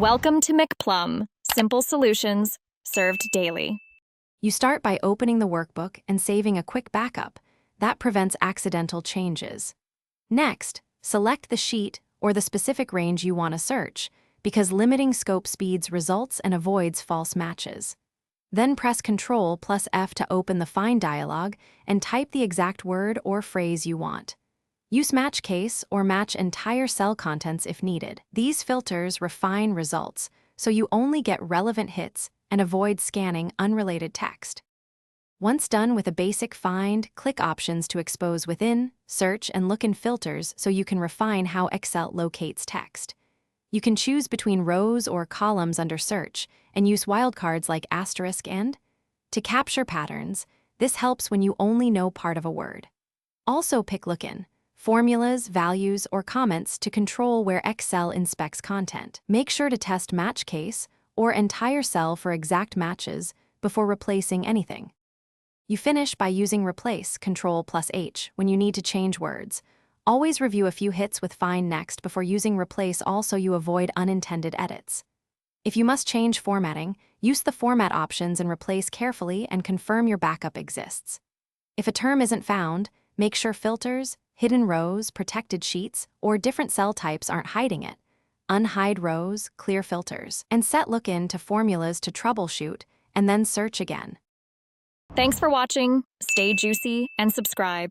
Welcome to McPlum, simple solutions served daily. You start by opening the workbook and saving a quick backup. That prevents accidental changes. Next, select the sheet or the specific range you want to search, because limiting scope speeds results and avoids false matches. Then press Ctrl plus F to open the Find dialog and type the exact word or phrase you want. Use match case or match entire cell contents if needed. These filters refine results, so you only get relevant hits and avoid scanning unrelated text. Once done with a basic find, click Options to expose within, search, and look in filters so you can refine how Excel locates text. You can choose between rows or columns under search and use wildcards like asterisk and to capture patterns. This helps when you only know part of a word. Also pick Lookin, formulas, values, or comments to control where Excel inspects content. Make sure to test match case or entire cell for exact matches before replacing anything. You finish by using Replace, Ctrl plus H, when you need to change words. Always review a few hits with Find next before using Replace all so you avoid unintended edits. If you must change formatting, use the Format options and replace carefully and confirm your backup exists. If a term isn't found, make sure filters, hidden rows, protected sheets, or different cell types aren't hiding it. Unhide rows, clear filters, and set Lookin to formulas to troubleshoot, and then search again. Thanks for watching. Stay juicy and subscribe.